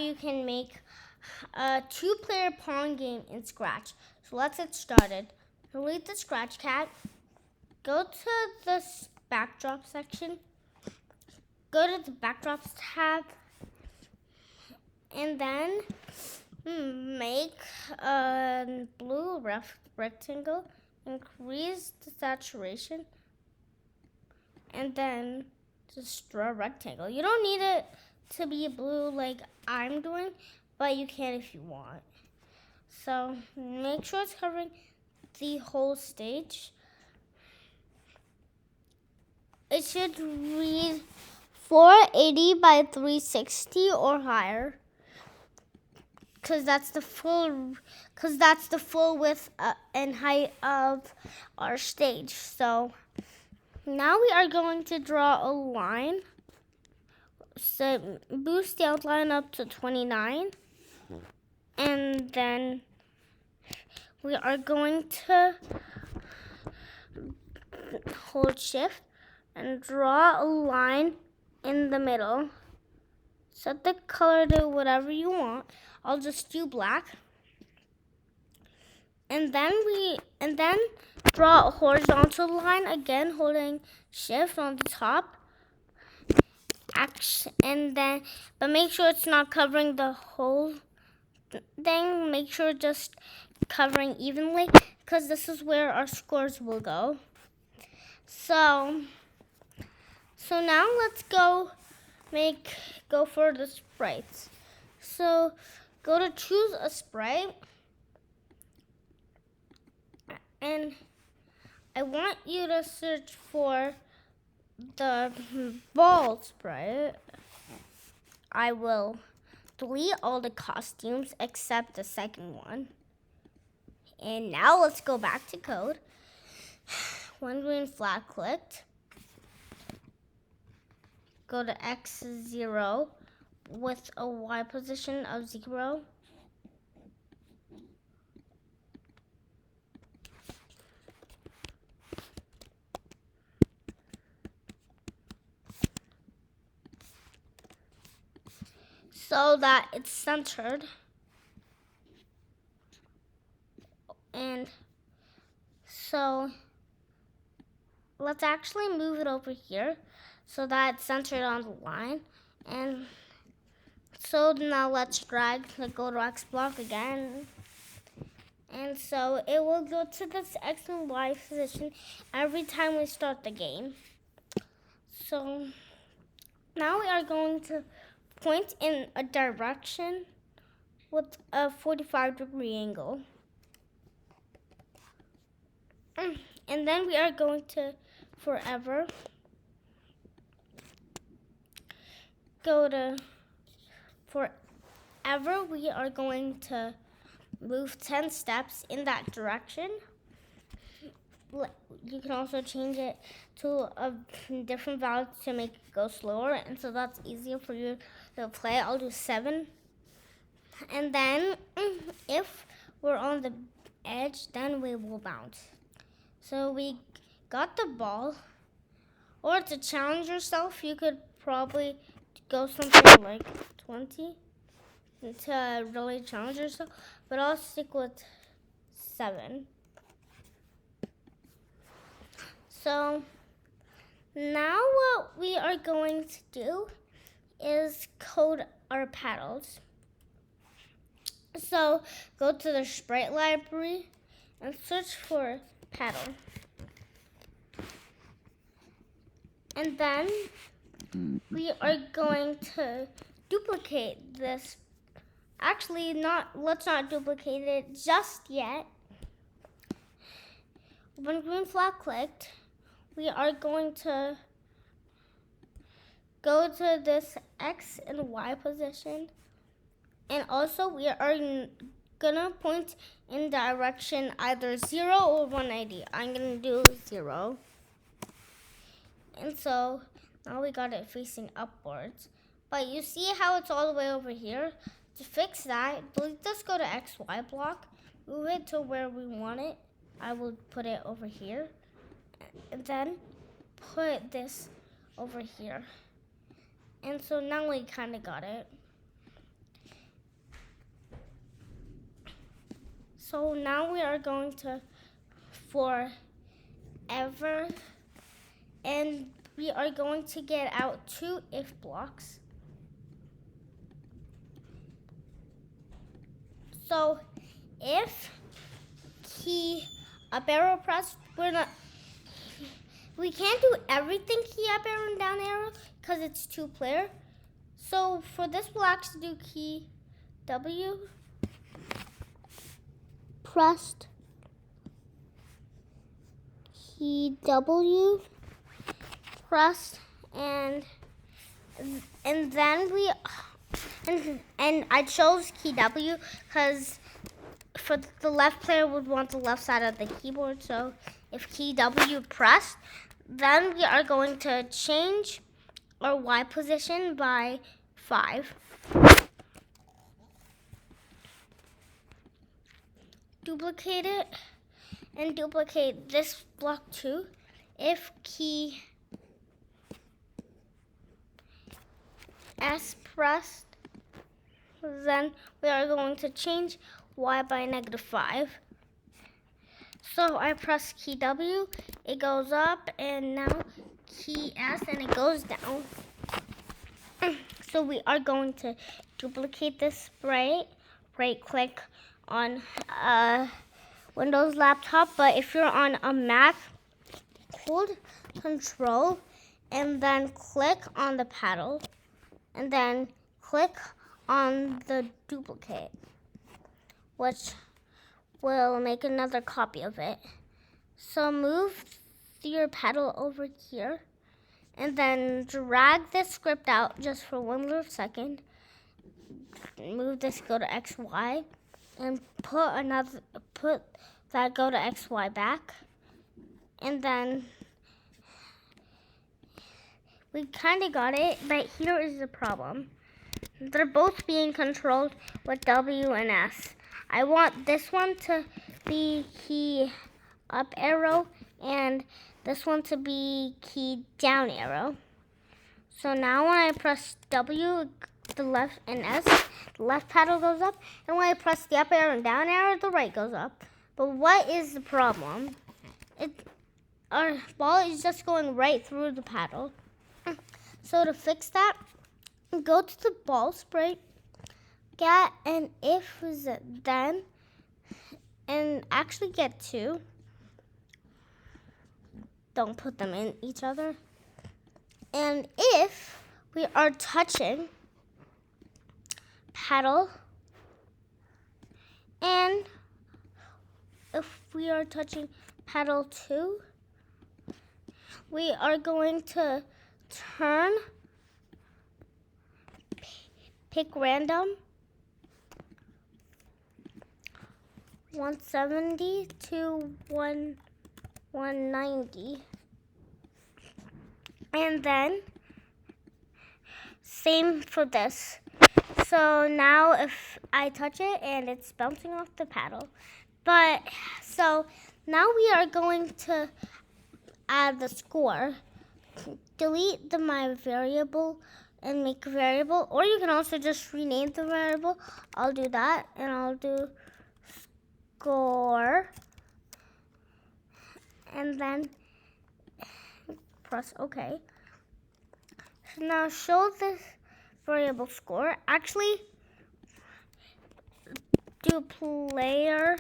you can make a 2-player pong game in Scratch. So let's get started. Delete the Scratch cat. Go to the backdrop section. Go to the backdrops tab. And then make a blue rectangle. Increase the saturation. And then just draw a rectangle. You don't need it to be blue like I'm doing, but you can if you want. So make sure it's covering the whole stage. It should read 480 by 360 or higher, because that's the full width and height of our stage. So now we are going to draw a line. So boost the outline up to 29. And then we are going to hold shift and draw a line in the middle. Set the color to whatever you want. I'll just do black. And then draw a horizontal line again, holding shift on the top. But make sure it's not covering the whole thing. Make sure just covering evenly, because this is where our scores will go. So now let's go for the sprites. So go to choose a sprite, and I want you to search for the ball sprite. I will delete all the costumes except the second one. And now let's go back to code. One green flag clicked. Go to X0 with a Y position of 0. So that it's centered. And so let's actually move it over here so that it's centered on the line. And so now let's drag the go to X block again. And so it will go to this X and Y position every time we start the game. So now we are going to point in a direction with a 45-degree angle. And then we are going to forever go to forever. We are going to move 10 steps in that direction. You can also change it to a different value to make it go slower, and so that's easier for you to play. I'll do 7. And then if we're on the edge, then we will bounce. So we got the ball. Or to challenge yourself, you could probably go something like 20 to really challenge yourself. But I'll stick with 7. So now what we are going to do is code our paddles. So go to the sprite library and search for paddle. And then we are going to duplicate this. Actually, let's not duplicate it just yet. When green flag clicked, we are going to go to this X and Y position. And also we are gonna point in direction either 0 or 180. I'm gonna do 0. And so now we got it facing upwards. But you see how it's all the way over here? To fix that, let's go to XY block, move it to where we want it. I will put it over here. And then put this over here. And so now we kind of got it. So now we are going to forever, and we are going to get out 2 if blocks. So if key up arrow press, we can't do everything key up arrow and down arrow because it's 2-player. So for this, we'll actually do key W, pressed, key W, pressed, and then and I chose key W because for the left player would want the left side of the keyboard. So if key W pressed, then we are going to change our Y position by 5. Duplicate it and duplicate this block too. If key S pressed, then we are going to change Y by -5. So I press key W, it goes up, and now key S, and it goes down. So we are going to duplicate this right click on a Windows laptop, but if you're on a Mac, hold Control and then click on the paddle and then click on the duplicate, which will make another copy of it. So move your paddle over here and then drag this script out just for 1 little second. Move this go to XY and put that go to XY back. And then we kind of got it, but here is the problem. They're both being controlled with W and S. I want this one to be key up arrow and this one to be key down arrow. So now when I press W, the left, and S, the left paddle goes up, and when I press the up arrow and down arrow, the right goes up. But what is the problem? Our ball is just going right through the paddle. So to fix that, go to the ball sprite, get an if then, and actually get 2. Don't put them in each other. And if we are touching paddle, and if we are touching paddle 2, we are going to turn, pick random, 170 to 190. And then same for this. So now if I touch it and it's bouncing off the paddle. So now we are going to add the score. Delete the my variable and make a variable, or you can also just rename the variable. I'll do that, and I'll do score, and then press OK. So now show this variable score. Actually, do player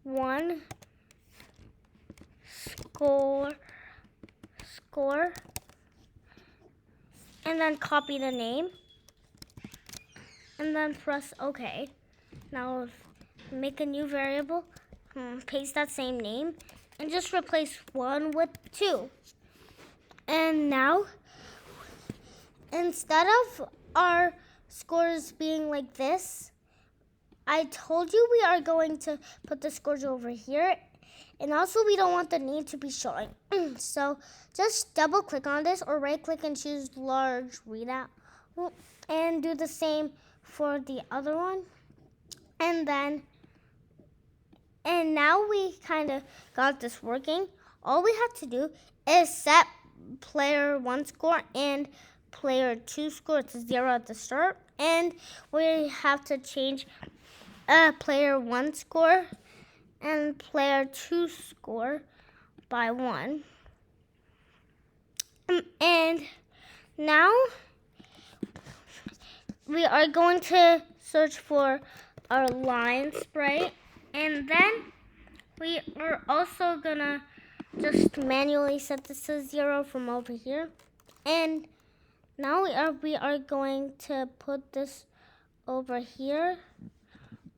1 score, and then copy the name, and then press OK. Now make a new variable, paste that same name, and just replace 1 with 2. And now, instead of our scores being like this, I told you we are going to put the scores over here. And also, we don't want the name to be showing. So just double click on this or right click and choose large readout. And do the same for the other one. And now we kind of got this working. All we have to do is set player 1 score and player 2 score to 0 at the start. And we have to change player 1 score and player 2 score by 1. And now we are going to search for our line sprite, and then we are also gonna just manually set this to 0 from over here. And now we are going to put this over here,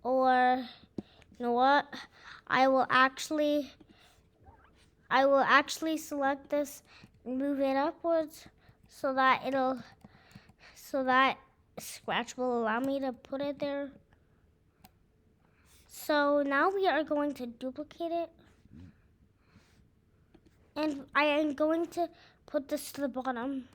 or you know what? I will actually select this and move it upwards so that Scratch will allow me to put it there. So now we are going to duplicate it, and I am going to put this to the bottom.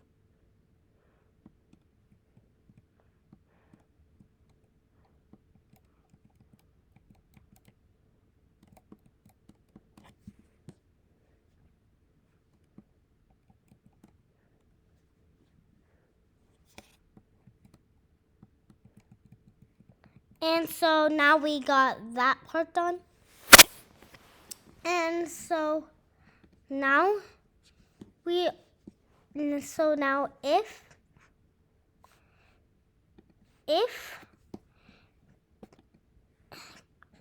And so now we got that part done. And so now if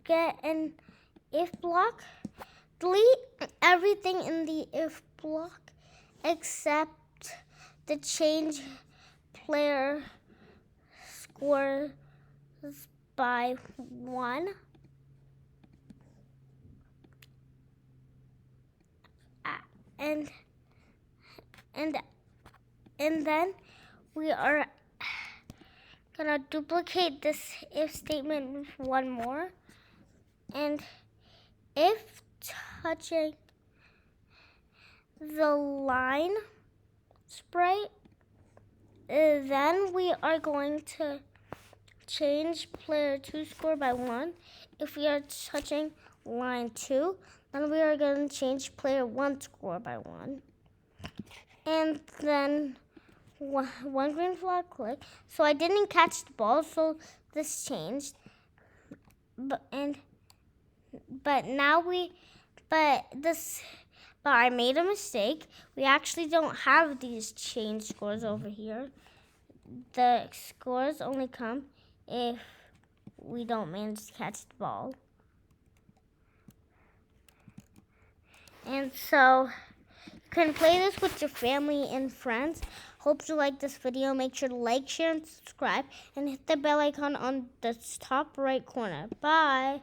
get an if block, delete everything in the if block except the change player scores by 1. And then we are gonna duplicate this if statement one more, and if touching the line sprite, then we are going to change player 2 score by 1. If we are touching line 2, then we are going to change player 1 score by 1. And then one green flag click. So I didn't catch the ball, so this changed. But I made a mistake. We actually don't have these change scores over here. The scores only come if we don't manage to catch the ball. And so you can play this with your family and friends. Hope you like this video. Make sure to like, share, and subscribe, and hit the bell icon on the top right corner. Bye.